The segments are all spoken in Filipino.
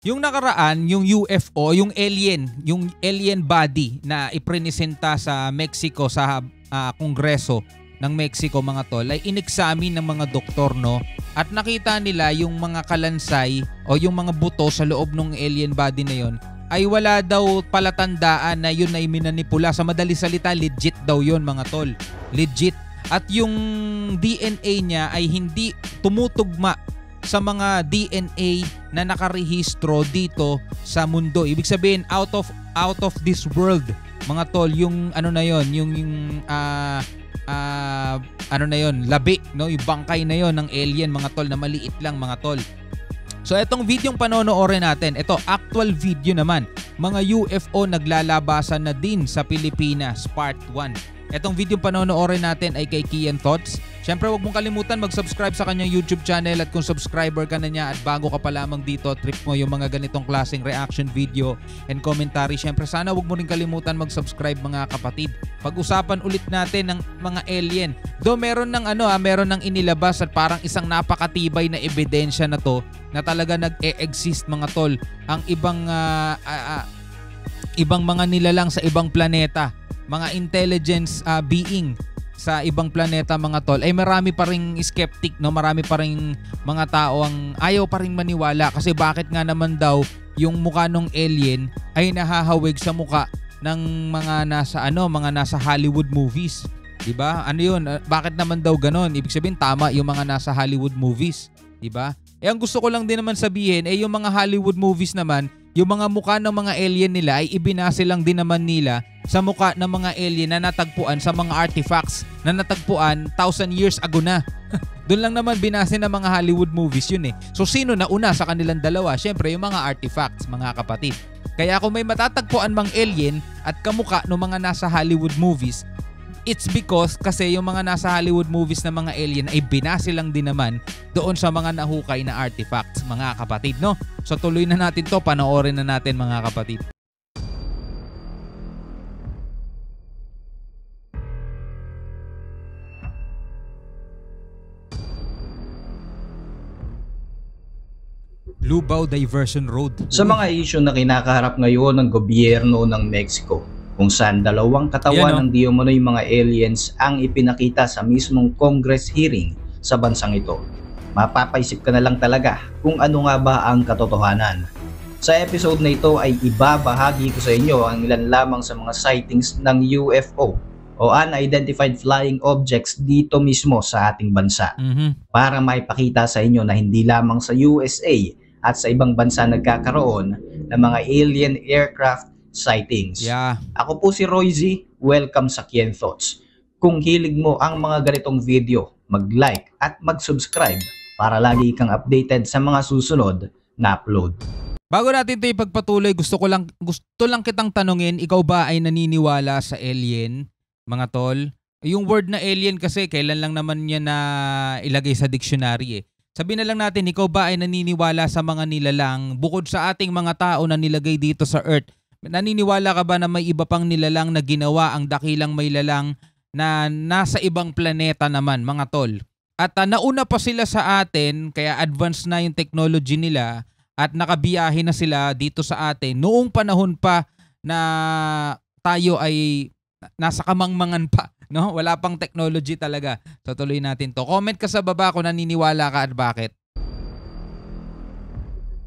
Yung nakaraan, yung UFO, yung alien body na iprenesenta sa Mexico sa Kongreso ng Mexico mga tol ay inexamine ng mga doktor, no? At nakita nila yung mga kalansay o yung mga buto sa loob ng alien body na yon ay wala daw palatandaan na yun ay minanipula. Sa madali salita, legit daw yun mga tol. Legit. At yung DNA niya ay hindi tumutugma sa mga DNA na nakarehistro dito sa mundo. Ibig sabihin out of this world mga tol, yung ano na yon, yung ano na yon, labi, no, yung bangkay na yon ng alien mga tol na maliit lang mga tol. So etong videong panonoorin natin, ito actual video naman, mga UFO naglalabasan na din sa Pilipinas part 1. Etong video panonoorin natin ay kay Kian Thoughts. Siyempre huwag mong kalimutan mag-subscribe sa kanyang YouTube channel at kung subscriber ka na niya at bago ka pa lamang dito, trip mo yung mga ganitong klaseng reaction video and commentary. Siyempre sana huwag mo rin kalimutan mag-subscribe mga kapatid. Pag-usapan ulit natin ng mga alien. Do meron ng inilabas at parang isang napakatibay na ebidensya na to na talaga nag-e-exist mga tol. Ang ibang mga nilalang sa ibang planeta, mga intelligence being sa ibang planeta mga tol, ay marami pa ring skeptic, no? Marami pa ring mga tao ang ayaw pa ring maniwala kasi bakit nga naman daw yung mukha ng alien ay nahahawig sa mukha ng mga nasa Hollywood movies, 'di ba? Ano 'yun? Bakit naman daw ganon? Ibig sabihin tama yung mga nasa Hollywood movies, 'di ba? Ang gusto ko lang din naman sabihin yung mga Hollywood movies naman, yung mga mukha ng mga alien nila ay ibinase lang din naman nila sa mukha ng mga alien na natagpuan sa mga artifacts na natagpuan 1,000 years ago na. Doon lang naman binase ng mga Hollywood movies yun eh. So sino na una sa kanilang dalawa? Siyempre yung mga artifacts mga kapatid. Kaya kung may matatagpuan mang alien at kamukha ng mga nasa Hollywood movies, it's because kasi yung mga nasa Hollywood movies na mga alien ay binase lang din naman doon sa mga nahukay na artifacts mga kapatid, no? So tuloy na natin to, panoorin na natin mga kapatid. Lubao Diversion Road. Sa mga issue na kinakaharap ngayon ng gobyerno ng Mexico, kung saan dalawang katawan ng di umano'y mga aliens ang ipinakita sa mismong Congress hearing sa bansang ito, mapapaisip ka na lang talaga kung ano nga ba ang katotohanan. Sa episode na ito ay ibabahagi ko sa inyo ang ilan lamang sa mga sightings ng UFO o unidentified flying objects dito mismo sa ating bansa, para maipakita sa inyo na hindi lamang sa USA at sa ibang bansa nagkakaroon ng mga alien aircraft sightings. Ako po si Roy Z, welcome sa Kian Thoughts. Kung hilig mo ang mga ganitong video, mag-like at mag-subscribe para lagi kang updated sa mga susunod na upload. Bago natin ito ipagpatuloy, gusto lang kitang tanungin, ikaw ba ay naniniwala sa alien, mga tol? Yung word na alien kasi, kailan lang naman niya na ilagay sa dictionary eh. Sabihin na lang natin, ikaw ba ay naniniwala sa mga nilalang bukod sa ating mga tao na nilagay dito sa Earth? Naniniwala ka ba na may iba pang nilalang na ginawa ang dakilang may lalang na nasa ibang planeta naman, mga tol? At nauna pa sila sa atin, kaya advanced na yung technology nila at nakabiyahe na sila dito sa atin noong panahon pa na tayo ay nasa kamangmangan pa, no? Wala pang technology talaga. So tuloy natin to. Comment ka sa baba kung naniniwala ka at bakit.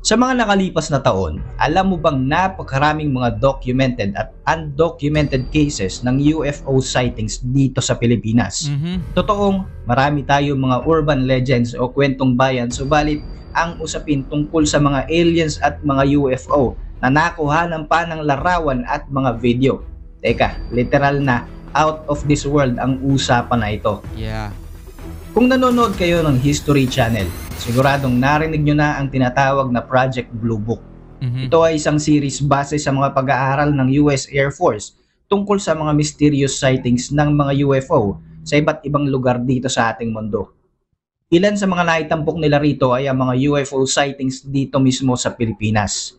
Sa mga nakalipas na taon, alam mo bang napakaraming mga documented at undocumented cases ng UFO sightings dito sa Pilipinas? Totoong marami tayong mga urban legends o kwentong bayan, subalit ang usapin tungkol sa mga aliens at mga UFO na nakuhanan pa ng larawan at mga video. Teka, literal na out of this world ang usapan na ito. Kung nanonood kayo ng History Channel, siguradong narinig nyo na ang tinatawag na Project Blue Book. Ito ay isang series base sa mga pag-aaral ng US Air Force tungkol sa mga mysterious sightings ng mga UFO sa iba't ibang lugar dito sa ating mundo. Ilan sa mga naitampok nila rito ay ang mga UFO sightings dito mismo sa Pilipinas.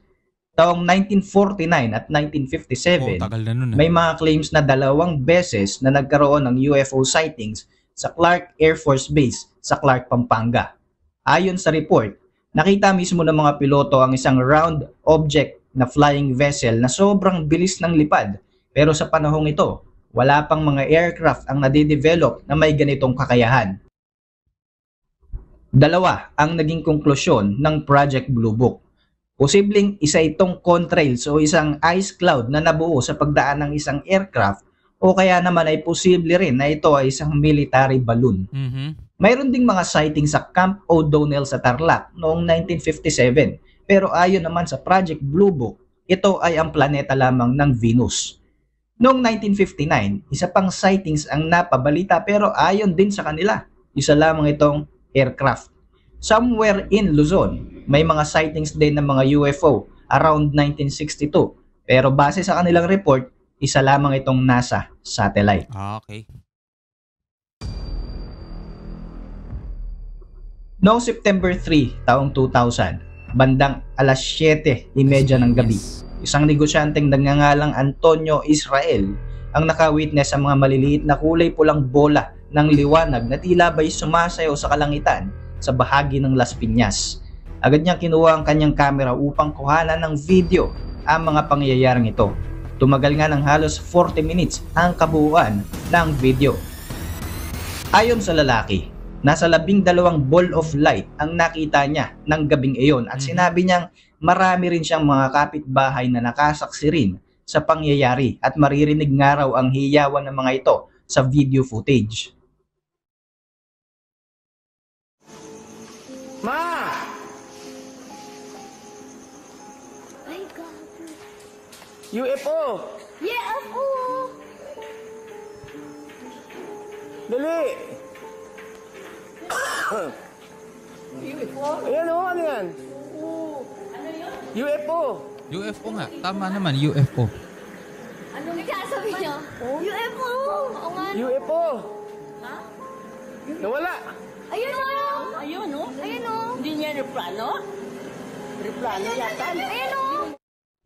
Taong 1949 at 1957, may mga claims na 2 beses na nagkaroon ng UFO sightings sa Clark Air Force Base sa Clark, Pampanga. Ayon sa report, Nakita mismo ng mga piloto ang isang round object na flying vessel na sobrang bilis ng lipad. Pero sa panahong ito, wala pang mga aircraft ang nadidevelop na may ganitong kakayahan. Dalawa ang naging konklusyon ng Project Blue Book. Posibleng isa itong contrails o isang ice cloud na nabuo sa pagdaan ng isang aircraft o kaya naman ay posible rin na ito ay isang military balloon. Mayroon ding mga sightings sa Camp O'Donnell sa Tarlac noong 1957 pero ayon naman sa Project Blue Book, ito ay ang planeta lamang ng Venus. Noong 1959, isa pang sightings ang napabalita pero ayon din sa kanila, isa lamang itong aircraft. Somewhere in Luzon, may mga sightings din ng mga UFO around 1962 pero base sa kanilang report, isa lamang itong NASA satellite. Okay. Noong September 3, taong 2000, bandang alas 7:30 ng gabi, isang negosyanteng nagngangalang Antonio Israel ang nakawitness sa mga maliliit na kulay pulang bola ng liwanag na tila ba'y sumasayaw sa kalangitan sa bahagi ng Las Piñas. Agad niyang kinuha ang kanyang kamera upang kuhanan ng video ang mga pangyayaring ito. Tumagal nga ng halos 40 minutes ang kabuuan ng video. Ayon sa lalaki, nasa 12 ball of light ang nakita niya ng gabing iyon at sinabi niyang marami rin siyang mga kapitbahay na nakasaksi rin sa pangyayari at maririnig nga raw ang hiyawan ng mga ito sa video footage. Ma! Ay, gago. UFO! UFO! Dali! UFO? Ayan o, ano yan? Ano yun? UFO! UFO nga. Tama naman, UFO. Anong nagsasabi niyo? UFO! Oo nga. UFO! Ha? Nawala! Ayun o! Ayun, no? Ayun o! Hindi niya replano? Replano yata. Ayun o!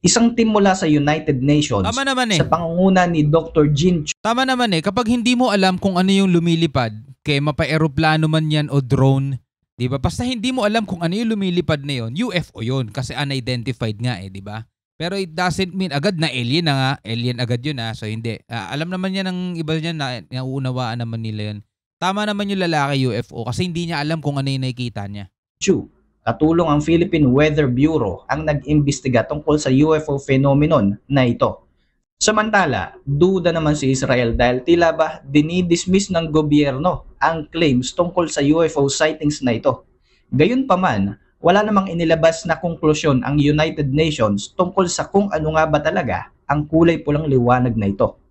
Isang team mula sa United Nations Tama naman eh. sa pangunguna ni Dr. Jean Tama naman eh. Kapag hindi mo alam kung ano yung lumilipad, kaya mapa-aeroplano man yan o drone, di ba? Basta hindi mo alam kung ano yung lumilipad na yun, UFO yun kasi unidentified nga eh, di ba? Pero it doesn't mean agad na alien na nga. Alien agad yun so hindi. Alam naman yan ng iba dyan na nauunawaan naman nila yun. Tama naman yung lalaki UFO kasi hindi niya alam kung ano yung nakikita niya. Chu. Katulong ang Philippine Weather Bureau ang nag-imbestiga tungkol sa UFO phenomenon na ito. Samantala, duda naman si Israel dahil tila ba dinidismiss ng gobyerno ang claims tungkol sa UFO sightings na ito. Gayunpaman, wala namang inilabas na konklusyon ang United Nations tungkol sa kung ano nga ba talaga ang kulay pulang liwanag na ito.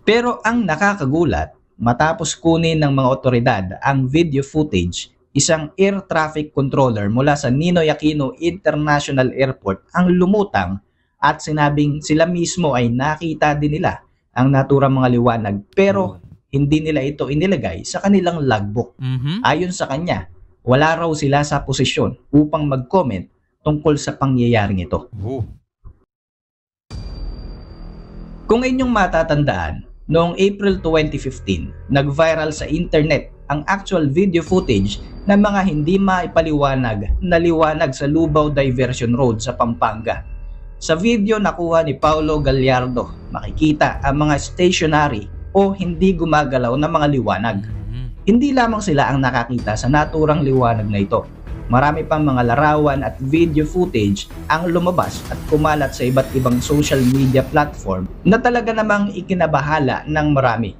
Pero ang nakakagulat, matapos kunin ng mga otoridad ang video footage, isang air traffic controller mula sa Ninoy Aquino International Airport ang lumutang at sinabing sila mismo ay nakita din nila ang naturang mga liwanag pero hindi nila ito inilagay sa kanilang logbook. Ayon sa kanya, wala raw sila sa posisyon upang mag-comment tungkol sa pangyayaring ito. Kung inyong matatandaan, noong April 2015, nag-viral sa internet ang actual video footage ng mga hindi maipaliwanag na liwanag sa Lubao Diversion Road sa Pampanga. Sa video nakuha ni Paulo Gallardo, makikita ang mga stationary o hindi gumagalaw na mga liwanag. Hindi lamang sila ang nakakita sa naturang liwanag na ito. Marami pang mga larawan at video footage ang lumabas at kumalat sa iba't ibang social media platform na talaga namang ikinabahala ng marami.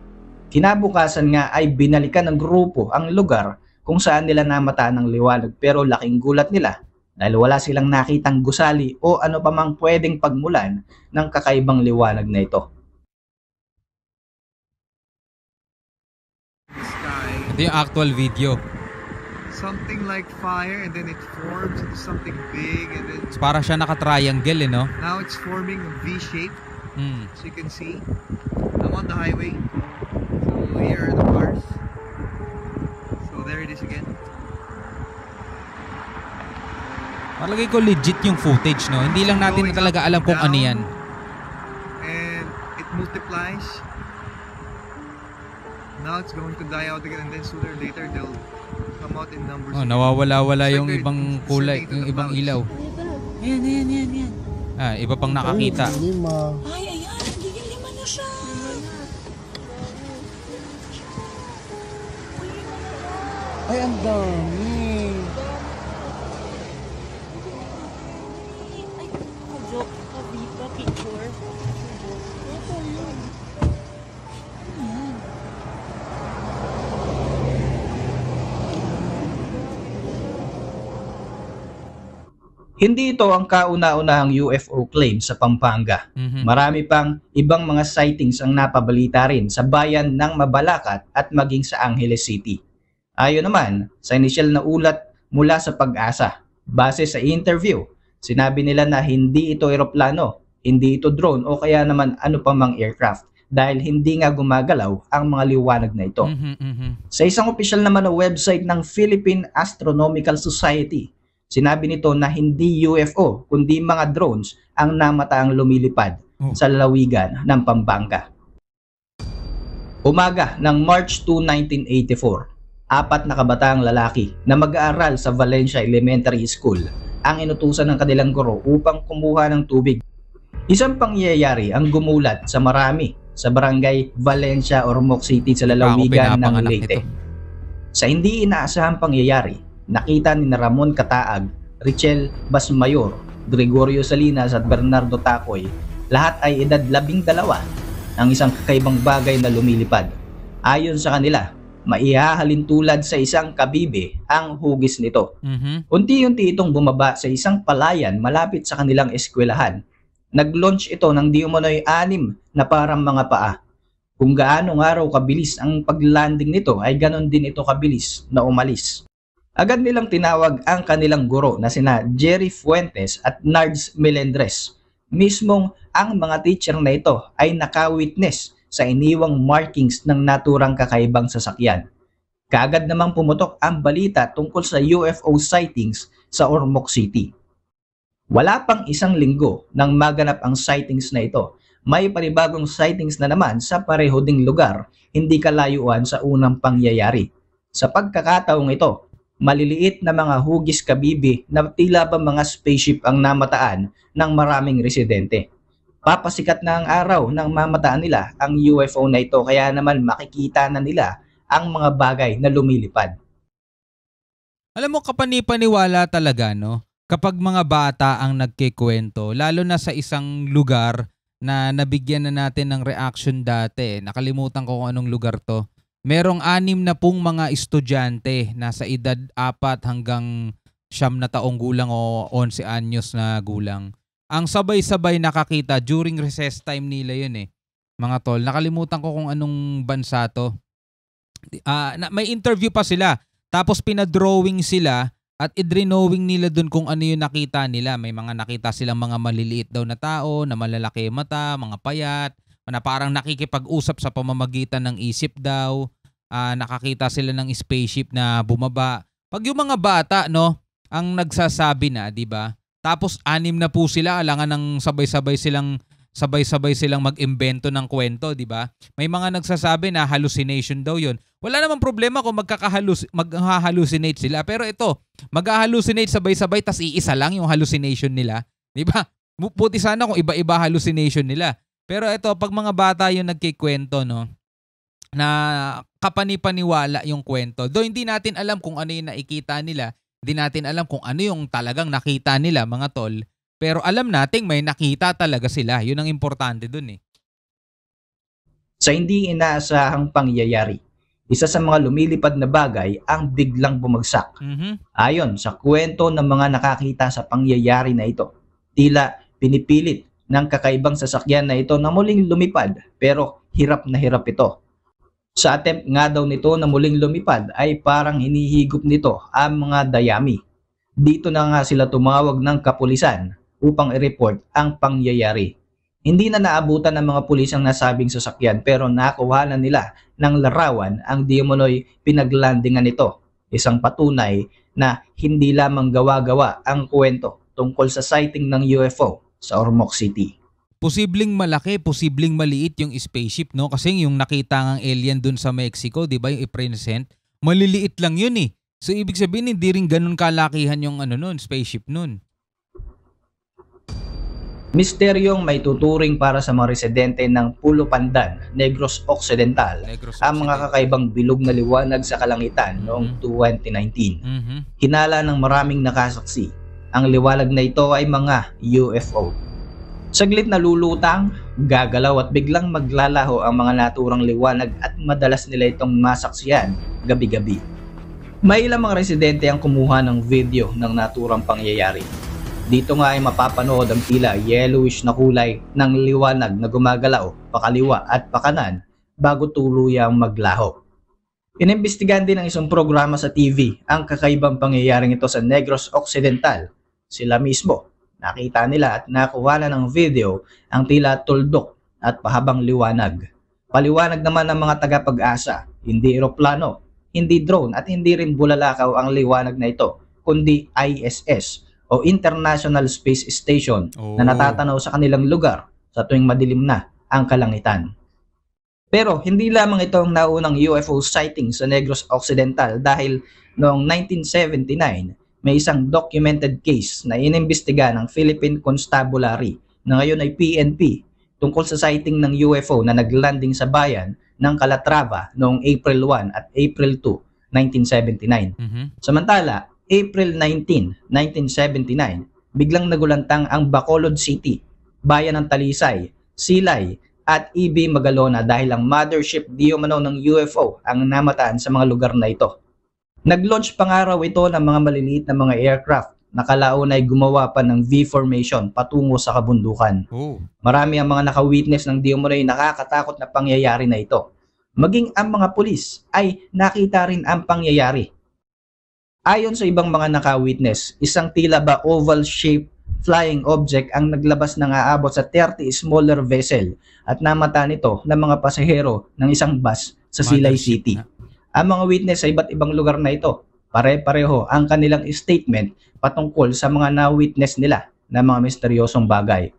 Kinabukasan nga ay binalikan ng grupo ang lugar kung saan nila namataan ng liwanag pero laking gulat nila dahil wala silang nakitang gusali o ano pa mang pwedeng pagmulan ng kakaibang liwanag na ito. Ito yung actual video. Something like fire and then it forms into something big and then Para siya naka-triangle no? now it's forming a V shape. As you can see, I'm on the highway. So here are the cars. So there it is again. Palagay ko legit yung footage, no? Hindi lang natin na talaga alam kung ano yan. And it multiplies. Now it's going to die out again, and then sooner or later they'll come out in numbers. Oh, nawawala-wala It's yung like ibang they're kulay, sending to yung the ibang clouds. ilaw. Ayan. Ah, iba pang nakakita. Lima. Ay, ayan. Nagiging lima na siya. Ay, ang dami. Ay, joke. Kabita, picture. Ito yun. Hindi ito ang kauna-unahang UFO claim sa Pampanga. Mhm. Marami pang ibang mga sightings ang napabalita rin sa bayan ng Mabalacat at maging sa Angeles City. Ayon naman sa inisyal na ulat mula sa Pag-asa, base sa interview, sinabi nila na hindi ito eroplano, hindi ito drone o kaya naman ano pa mang aircraft dahil hindi nga gumagalaw ang mga liwanag na ito. Sa isang opisyal naman na website ng Philippine Astronomical Society, sinabi nito na hindi UFO kundi mga drones ang namataang lumilipad sa lalawigan ng Pampanga. Umaga ng March 2, 1984, 4 na kabataang lalaki na mag-aaral sa Valencia Elementary School ang inutusan ng kanilang guro upang kumuha ng tubig. Isang pangyayari ang gumulat sa marami sa barangay Valencia, Ormoc City sa lalawigan ng Leyte. Sa hindi inaasahang pangyayari, nakita ni Ramon Kataag, Richel Basmayor, Gregorio Salinas at Bernardo Tacoy, lahat ay edad 12, ang isang kakaibang bagay na lumilipad. Ayon sa kanila, maihahalin tulad sa isang kabibe ang hugis nito. Unti-unti itong bumaba sa isang palayan malapit sa kanilang eskwelahan. Nag-launch ito ng di umano'y 6 na parang mga paa. Kung gaano nga raw kabilis ang paglanding nito ay ganon din ito kabilis na umalis. Agad nilang tinawag ang kanilang guro na sina Jerry Fuentes at Nards Melendres. Mismong ang mga teacher na ito ay naka-witness sa iniwang markings ng naturang kakaibang sasakyan. Kaagad namang pumutok ang balita tungkol sa UFO sightings sa Ormoc City. Wala pang isang linggo nang maganap ang sightings na ito. May panibagong sightings na naman sa pareho ding lugar, hindi kalayuan sa unang pangyayari. Sa pagkakataong ito, maliliit na mga hugis kabibi na tila ba mga spaceship ang namataan ng maraming residente. Papasikat na ang araw ng mamataan nila ang UFO na ito kaya naman makikita na nila ang mga bagay na lumilipad. Alam mo, kapanipaniwala talaga, no? Kapag mga bata ang nagkikwento, lalo na sa isang lugar na nabigyan na natin ng reaction dati. Nakalimutan ko kung anong lugar to. Merong 6 na pong mga estudyante nasa edad 4 hanggang 9 na taong gulang o 11 anyos na gulang. Ang sabay-sabay nakakita during recess time nila yun eh. Mga tol, nakalimutan ko kung anong bansa to. May interview pa sila. Tapos pinadrawing sila at idrinowing nila dun kung ano yung nakita nila. May mga nakita silang mga maliliit daw na tao, na malalaki mata, mga payat, na parang nakikipag-usap sa pamamagitan ng isip daw. Nakakita sila ng spaceship na bumaba. Pag yung mga bata, no, ang nagsasabi na, di ba? Tapos 6 na po sila, alangan ng sabay-sabay silang mag-imbento ng kwento, di ba? May mga nagsasabi na hallucination daw yun. Wala namang problema kung maghahallucinate sila. Pero ito, mag-hallucinate sabay-sabay tas iisa lang yung hallucination nila. Di ba? Puti sana kung iba-iba hallucination nila. Pero ito, pag mga bata yung nagkikwento, no, na kapanipaniwala yung kwento. Though hindi natin alam kung ano yung nakikita nila, hindi natin alam kung ano yung talagang nakita nila, mga tol. Pero alam nating may nakita talaga sila. Yun ang importante dun eh. Sa hindi inaasahang pangyayari, isa sa mga lumilipad na bagay ang biglang bumagsak. Ayon sa kwento ng mga nakakita sa pangyayari na ito, tila pinipilit ng kakaibang sasakyan na ito na muling lumipad pero hirap na hirap ito. Sa attempt nga daw nito na muling lumipad ay parang hinihigop nito ang mga dayami. Dito na nga sila tumawag ng kapulisan upang i-report ang pangyayari. Hindi na naabutan ng mga pulis ang nasabing sasakyan pero nakuha na nila ng larawan ang di umano'y pinaglandingan nito. Isang patunay na hindi lamang gawa-gawa ang kwento tungkol sa sighting ng UFO sa Ormoc City. posibleng malaki, posibleng maliit yung spaceship, no? Kasi yung nakita ngang alien dun sa Mexico, di ba, yung i-present, maliliit lang yun eh. So ibig sabihin hindi rin ganun kalakihan yung spaceship nun. Misteryong may tuturing para sa mga residente ng Pulo Pandan, Negros Occidental, ang mga kakaibang bilog na liwanag sa kalangitan noong 2019. Hinala ng maraming nakasaksi, ang liwanag na ito ay mga UFO. Saglit na lulutang, gagalaw at biglang maglalaho ang mga naturang liwanag at madalas nila itong masaksiyan gabi-gabi. May ilang mga residente ang kumuha ng video ng naturang pangyayari. Dito nga ay mapapanood ang tila yellowish na kulay ng liwanag na gumagalaw pakaliwa at pakanan bago tuluyang maglaho. Inimbestigahan din ng isang programa sa TV ang kakaibang pangyayaring ito sa Negros Occidental. Sila mismo, nakita nila at nakuha na ng video ang tila tuldok at pahabang liwanag. Paliwanag naman ng mga tagapag-asa, hindi eroplano, hindi drone at hindi rin bulalakaw ang liwanag na ito, kundi ISS o International Space Station na natatanaw sa kanilang lugar sa tuwing madilim na ang kalangitan. Pero hindi lamang ito ang naunang UFO sighting sa Negros Occidental dahil noong 1979 may isang documented case na inimbestiga ng Philippine Constabulary na ngayon ay PNP tungkol sa sighting ng UFO na naglanding sa bayan ng Calatrava noong April 1 at April 2, 1979. Samantala, April 19, 1979, biglang nagulantang ang Bacolod City, bayan ng Talisay, Silay at EB Magalona dahil ang mothership di umano ng UFO ang namataan sa mga lugar na ito. Nag-launch pangaraw ito ng mga maliliit na mga aircraft na kalaon ay gumawa pa ng V-formation patungo sa kabundukan. Marami ang mga nakawitness ng di umano'y nakakatakot na pangyayari na ito. Maging ang mga pulis ay nakita rin ang pangyayari. Ayon sa ibang mga nakawitness, isang tila ba oval-shaped flying object ang naglabas ng aabot sa 30 smaller vessel at namata nito ng mga pasahero ng isang bus sa Silay City. Ang mga witness sa iba't ibang lugar na ito, pare-pareho ang kanilang statement patungkol sa mga na-witness nila na mga misteryosong bagay.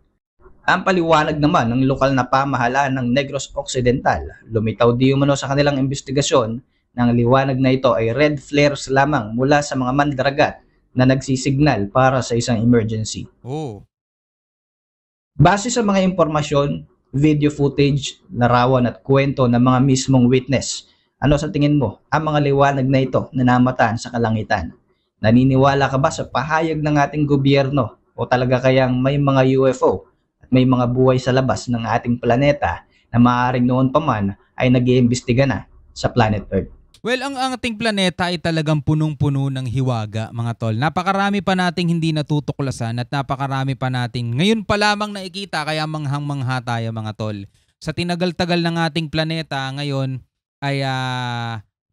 Ang paliwanag naman ng lokal na pamahalaan ng Negros Occidental, lumitaw di umano sa kanilang investigasyon ng liwanag na ito ay red flares lamang mula sa mga mandaragat na nagsisignal para sa isang emergency. Base sa mga impormasyon, video footage, larawan at kwento ng mga mismong witness, ano sa tingin mo ang mga liwanag na ito na namataan sa kalangitan? Naniniwala ka ba sa pahayag ng ating gobyerno o talaga kayang may mga UFO at may mga buhay sa labas ng ating planeta na maaaring noon pa man ay nag-iimbestiga na sa planet Earth? Well, ang ating planeta ay talagang punong-puno ng hiwaga, mga tol. Napakarami pa nating hindi natutuklasan at napakarami pa nating ngayon pa lamang nakikita kaya manghang-mangha tayo, mga tol. Sa tinagal-tagal ng ating planeta ngayon ay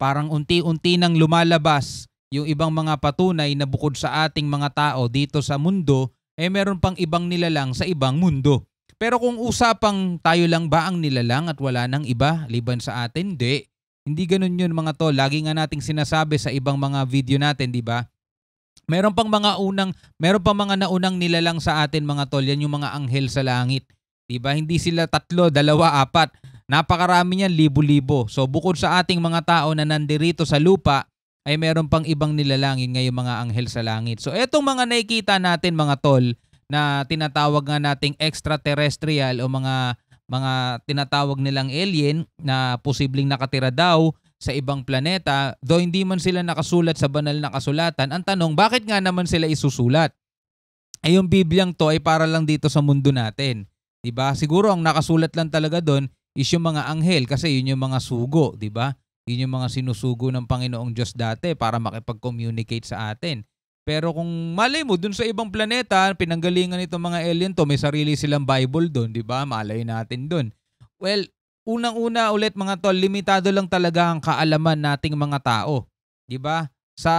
parang unti-unti nang lumalabas yung ibang mga patunay na bukod sa ating mga tao dito sa mundo, meron pang ibang nilalang sa ibang mundo. Pero kung usapang tayo lang ba ang nilalang at wala nang iba liban sa atin, hindi ganun yun, mga tol. Lagi nga nating sinasabi sa ibang mga video natin, di ba? Meron pang mga naunang nilalang sa atin, mga tol. Yan yung mga anghel sa langit. Di ba? Hindi sila 3, 2, 4. Napakarami niyan, libo-libo. So bukod sa ating mga tao na nandirito sa lupa, ay meron pang ibang nilalangin ngayong mga anghel sa langit. So etong mga nakikita natin, mga tol, na tinatawag nga nating extraterrestrial o mga tinatawag nilang alien na posibleng nakatira daw sa ibang planeta, though hindi man sila nakasulat sa banal na kasulatan. Ang tanong, bakit nga naman sila isusulat? Yung Bibliang to ay para lang dito sa mundo natin. Diba? Siguro ang nakasulat lang talaga doon is yung mga anghel kasi yun yung mga sugo. Diba? Yun yung mga sinusugo ng Panginoong Diyos dati para makipag-communicate sa atin. Pero kung malay mo, dun sa ibang planeta, pinanggalingan itong mga alien to, may sarili silang Bible dun, di ba? Malay natin dun. Well, unang-una ulit, mga tol, limitado lang talaga ang kaalaman nating mga tao. Di ba? Sa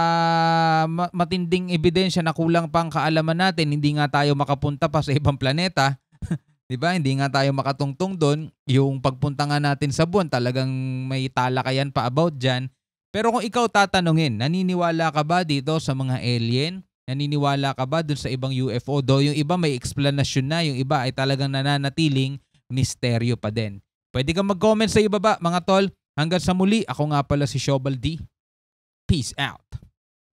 matinding ebidensya na kulang pang kaalaman natin, hindi nga tayo makapunta pa sa ibang planeta. Di ba? Hindi nga tayo makatungtong dun. Yung pagpunta nga natin sa buwan, talagang may talakayan pa about dyan. Pero kung ikaw tatanungin, naniniwala ka ba dito sa mga alien? Naniniwala ka ba dun sa ibang UFO? Do yung iba may explanation na, yung iba ay talagang nananatiling misteryo pa din. Pwede kang mag-comment sa ibaba mga tol. Hanggang sa muli, ako nga pala si Shobal D. Peace out.